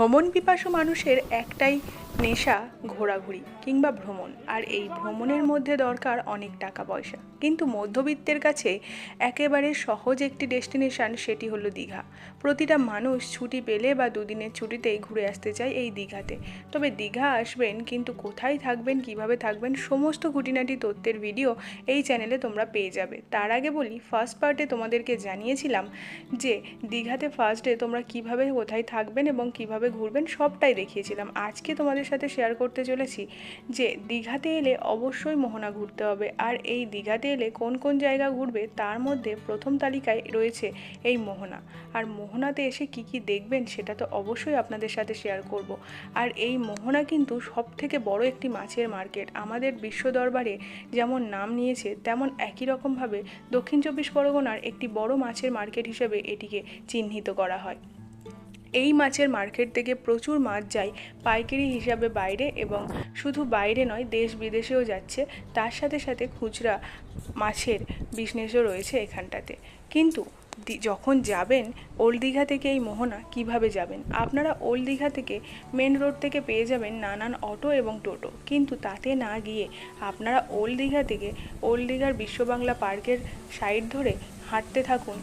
ভ্রমণ পিপাসু মানুষের একটাই নেশা ঘোরাঘুরি কিংবা ভ্রমণ। আর এই ভ্রমণের মধ্যে দরকার অনেক টাকা পয়সা, কিন্তু মধ্যবিত্তের কাছে একেবারে সহজ একটি ডেস্টিনেশন, সেটি হলো দীঘা। প্রতিটা মানুষ ছুটি পেলে বা দুদিনের ছুটিতেই ঘুরে আসতে চায় এই দীঘাতে। তবে দীঘা আসবেন, কিন্তু কোথায় থাকবেন, কিভাবে থাকবেন, সমস্ত খুঁটিনাটি তথ্যের ভিডিও এই চ্যানেলে তোমরা পেয়ে যাবে। তার আগে বলি, ফার্স্ট পার্টে তোমাদেরকে জানিয়েছিলাম যে দীঘাতে ফার্স্ট ডে তোমরা কিভাবে কোথায় থাকবেন এবং কিভাবে ঘুরবেন সবটাই দেখিয়েছিলাম। আজকে তোমাদের সাথে শেয়ার করতে চলেছি যে দীঘাতে এলে অবশ্যই মোহনা ঘুরতে হবে। আর এই দীঘাতে এলে কোন কোন জায়গা ঘুরবে তার মধ্যে প্রথম তালিকায় রয়েছে এই মোহনা। আর মোহনাতে এসে কি কি দেখবেন সেটা তো অবশ্যই আপনাদের সাথে শেয়ার করব। আর এই মোহনা কিন্তু সব থেকে বড় একটি মাছের মার্কেট। আমাদের বিশ্ব দরবারে যেমন নাম নিয়েছে, তেমন একই রকমভাবে দক্ষিণ চব্বিশ পরগনার একটি বড় মাছের মার্কেট হিসেবে এটিকে চিহ্নিত করা হয়। এই মাছের মার্কেট থেকে প্রচুর মাছ যায় পাইকারি হিসাবে বাইরে, এবং শুধু বাইরে নয়, দেশ বিদেশেও যাচ্ছে। তার সাথে সাথে খুচরা মাছের বিজনেসও রয়েছে এখানটাতে। কিন্তু যখন যাবেন ওল্ড দীঘা থেকে এই মোহনা কিভাবে যাবেন, আপনারা ওল্ড দীঘা থেকে মেন রোড থেকে পেয়ে যাবেন নানান অটো এবং টোটো। কিন্তু তাতে না গিয়ে আপনারা ওল্ড দীঘা থেকে ওল্ড দীঘার বিশ্ববাংলা পার্কের সাইড ধরে হাঁটতে থাকুন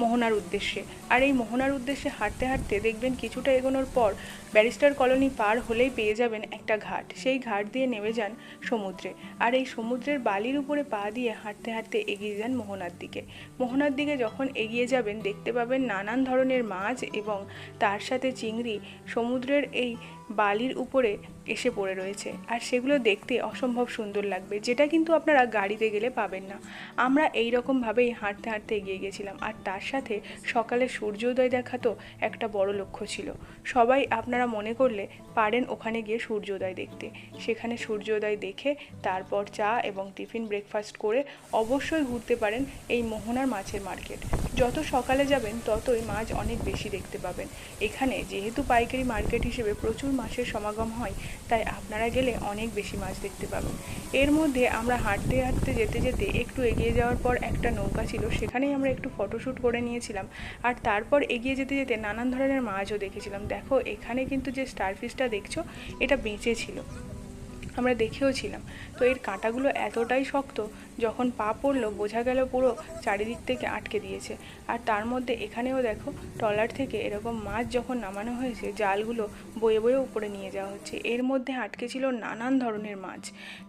মোহনার উদ্দেশ্যে। আর এই মোহনার উদ্দেশ্যে হাঁটতে হাঁটতে দেখবেন কিছুটা এগোনোর পর ব্যারিস্টার কলোনি পার হলেই পেয়ে যাবেন একটা ঘাট। সেই ঘাট দিয়ে নেমে যান সমুদ্রে। আর এই সমুদ্রের বালির উপরে পা দিয়ে হাঁটতে হাঁটতে এগিয়ে যান মোহনার দিকে। মোহনার দিকে যখন এগিয়ে যাবেন দেখতে পাবেন নানান ধরনের মাছ এবং তার সাথে চিংড়ি সমুদ্রের এই বালির উপরে এসে পড়ে রয়েছে। আর সেগুলো দেখতে অসম্ভব সুন্দর লাগবে, যেটা কিন্তু আপনারা গাড়িতে গেলে পাবেন না। আমরা এই রকমভাবেই হাঁটতে হাঁটতে এগিয়ে গেছিলাম। আর তার সাথে সকালে সূর্যোদয় দেখা তো একটা বড় লক্ষ্য ছিল। সবাই আপনারা মনে করলে পারেন ওখানে গিয়ে সূর্যোদয় দেখতে। সেখানে সূর্যোদয় দেখে তারপর চা এবং টিফিন ব্রেকফাস্ট করে অবশ্যই ঘুরতে পারেন এই মোহনার মাছের মার্কেট। যত সকালে যাবেন ততই মাছ অনেক বেশি দেখতে পাবেন। এখানে যেহেতু পাইকারি মার্কেট হিসেবে প্রচুর মাছের সমাগম হয়, তাই আপনারা গেলে অনেক বেশি মাছ দেখতে পাবেন। এর মধ্যে আমরা হাঁটতে হাঁটতে যেতে যেতে একটু এগিয়ে যাওয়ার পর একটা নৌকা ছিল, সেখানেই আমরা একটু ফটোশ্যুট করে নিয়েছিলাম। আর তারপর এগিয়ে যেতে যেতে নানান ধরনের মাছও দেখেছিলাম। দেখো, এখানে কিন্তু যে স্টারফিশটা দেখছো, এটা বেঁচে ছিল, আমরা দেখেও ছিলাম। তো এর কাঁটাগুলো এতটাই শক্ত, যখন পা পড়লো বোঝা গেল পুরো চারিদিক থেকে আটকে দিয়েছে। আর তার মধ্যে এখানেও দেখো, ট্রলার থেকে এরকম মাছ যখন নামানো হয়েছে, জালগুলো বয়ে বয়ে উপরে নিয়ে যাওয়া হচ্ছে। এর মধ্যে আটকে ছিল নানান ধরনের মাছ।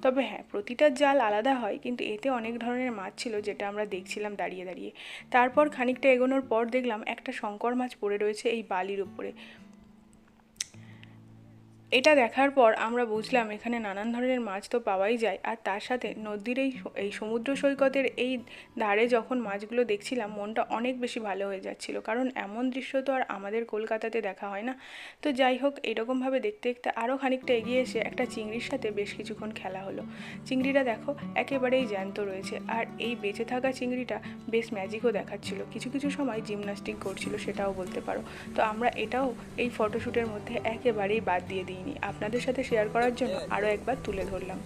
তবে হ্যাঁ, প্রতিটা জাল আলাদা হয়, কিন্তু এতে অনেক ধরনের মাছ ছিল, যেটা আমরা দেখছিলাম দাঁড়িয়ে দাঁড়িয়ে। তারপর খানিকটা এগোনোর পর দেখলাম একটা শঙ্কর মাছ পড়ে রয়েছে এই বালির উপরে। এটা দেখার পর আমরা বুঝলাম এখানে নানান ধরনের মাছ তো পাওয়াই যায়। আর তার সাথে নদীর এই সমুদ্র সৈকতের এই ধারে যখন মাছগুলো দেখছিলাম, মনটা অনেক বেশি ভালো হয়ে যাচ্ছিল, কারণ এমন দৃশ্য তো আর আমাদের কলকাতাতে দেখা হয় না। তো যাই হোক, এরকমভাবে দেখতে দেখতে আরও খানিকটা এগিয়ে এসে একটা চিংড়ির সাথে বেশ কিছুক্ষণ খেলা হলো। চিংড়িটা দেখো একেবারেই জ্যান্ত রয়েছে। আর এই বেঁচে থাকা চিংড়িটা বেশ ম্যাজিকও দেখাচ্ছিল, কিছু কিছু সময় জিমনাস্টিক করছিল, সেটাও বলতে পারো। তো আমরা এটাও এই ফটোশ্যুটের মধ্যে একেবারেই বাদ দিয়ে দিই, আপনাদের সাথে শেয়ার করার জন্য আরও একবার তুলে ধরলাম।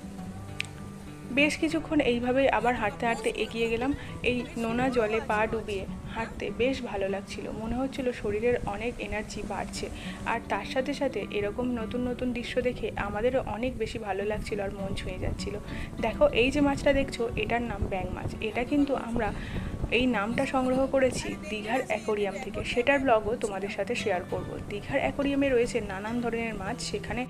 বেশ কিছুক্ষণ এইভাবেই আবার হাঁটতে হাঁটতে এগিয়ে গেলাম। এই নোনা জলে পা ডুবিয়ে হাঁটতে বেশ ভালো লাগছিল, মনে হচ্ছিল শরীরের অনেক এনার্জি বাড়ছে। আর তার সাথে সাথে এরকম নতুন নতুন দৃশ্য দেখে আমাদেরও অনেক বেশি ভালো লাগছিল আর মন ছুঁয়ে যাচ্ছিল। দেখো, এই যে মাছটা দেখছো, এটার নাম ব্যাং মাছ। এটা কিন্তু আমরা এই নামটা সংগ্রহ করেছি দীঘার অ্যাকোরিয়াম থেকে, সেটার ব্লগও তোমাদের সাথে শেয়ার করব। দীঘার অ্যাকোরিয়ামে রয়েছে নানান ধরনের মাছ, সেখানে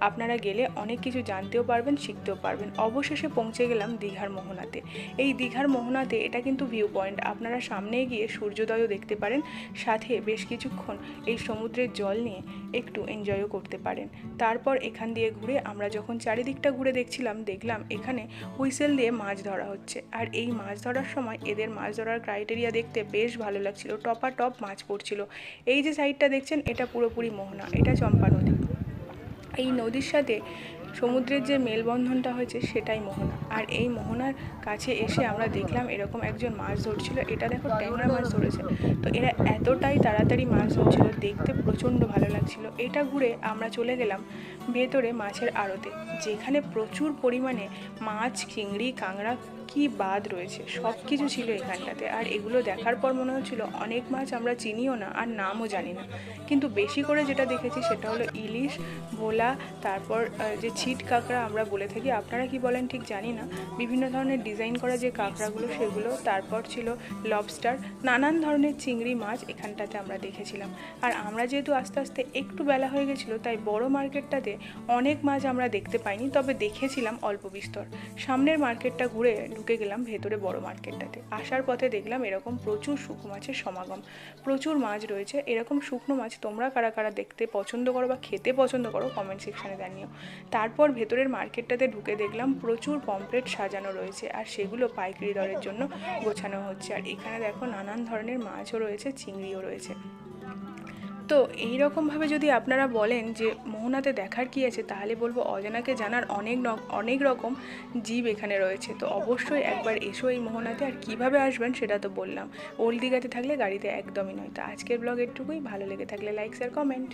আপনারা গেলে অনেক কিছু জানতেও পারবেন, শিখতেও পারবেন। অবশেষে পৌঁছে গেলাম দীঘার মোহনাতে। এই দীঘার মোহনাতে এটা কিন্তু ভিউ পয়েন্ট, আপনারা সামনে গিয়ে সূর্যোদয়ও দেখতে পারেন, সাথে বেশ কিছুক্ষণ এই সমুদ্রের জল নিয়ে একটু এনজয়ও করতে পারেন। তারপর এখান দিয়ে ঘুরে আমরা যখন চারিদিকটা ঘুরে দেখছিলাম, দেখলাম এখানে হুইসেল দিয়ে মাছ ধরা হচ্ছে। আর এই মাছ ধরার সময় এদের মাছ ধরার ক্রাইটেরিয়া দেখতে বেশ ভালো লাগছিল, টপাটপ মাছ পড়ছিল। এই যে সাইডটা দেখছেন, এটা পুরোপুরি মোহনা, এটা চম্পা নদী। এই নদীর সাথে সমুদ্রের যে মেলবন্ধনটা হয়েছে সেটাই মোহনা। আর এই মোহনার কাছে এসে আমরা দেখলাম এরকম একজন মাছ ধরছিল। এটা দেখো ট্যাংরা মাছ ধরেছে। তো এরা এতটাই তাড়াতাড়ি মাছ ধরছিল, দেখতে প্রচণ্ড ভালো লাগছিল। এটা ঘুরে আমরা চলে গেলাম ভেতরে মাছের আড়তে, যেখানে প্রচুর পরিমাণে মাছ, চিংড়ি, কাঁকড়া কি বাদ রয়েছে, সব কিছু ছিল এখানটাতে। আর এগুলো দেখার পর মনে হচ্ছিল অনেক মাছ আমরা চিনিও না আর নামও জানি না, কিন্তু বেশি করে যেটা দেখেছি সেটা হলো ইলিশ, ভোলা, তারপর যে ছিট কাঁকড়া আমরা বলে থাকি, আপনারা কি বলেন ঠিক জানি না, বিভিন্ন ধরনের ডিজাইন করা যে কাঁকড়াগুলো সেগুলো, তারপর ছিল লবস্টার, নানান ধরনের চিংড়ি মাছ এখানটাতে আমরা দেখেছিলাম। আর আমরা যেহেতু আস্তে আস্তে একটু বেলা হয়ে গেছিলো, তাই বড় মার্কেটটাতে অনেক মাছ আমরা দেখতে পাইনি, তবে দেখেছিলাম অল্প বিস্তর। সামনের মার্কেটটা ঘুরে ঢুকে গেলাম ভেতরে বড় মার্কেটটাতে। আসার পথে দেখলাম এরকম প্রচুর শুকনো মাছের সমাগম, প্রচুর মাছ রয়েছে। এরকম শুকনো মাছ তোমরা কারা কারা দেখতে পছন্দ করো বা খেতে পছন্দ করো কমেন্ট সেকশানে জানিও। তারপর ভেতরের মার্কেটটাতে ঢুকে দেখলাম প্রচুর পমফ্রেট সাজানো রয়েছে, আর সেগুলো পাইকারি দরের জন্য গোছানো হচ্ছে। আর এখানে দেখো নানান ধরনের মাছও রয়েছে, চিংড়িও রয়েছে। তো এইরকমভাবে যদি আপনারা বলেন যে মোহনাতে দেখার কী আছে, তাহলে বলবো অজানাকে জানার অনেক রকম জীব এখানে রয়েছে। তো অবশ্যই একবার এসো এই মোহনাতে। আর কীভাবে আসবেন সেটা তো বললাম, ওল্ড দীঘাতে থাকলে গাড়িতে একদমই নয়। তো আজকের ব্লগ এটুকুই, ভালো লেগে থাকলে লাইক শেয়ার কমেন্ট।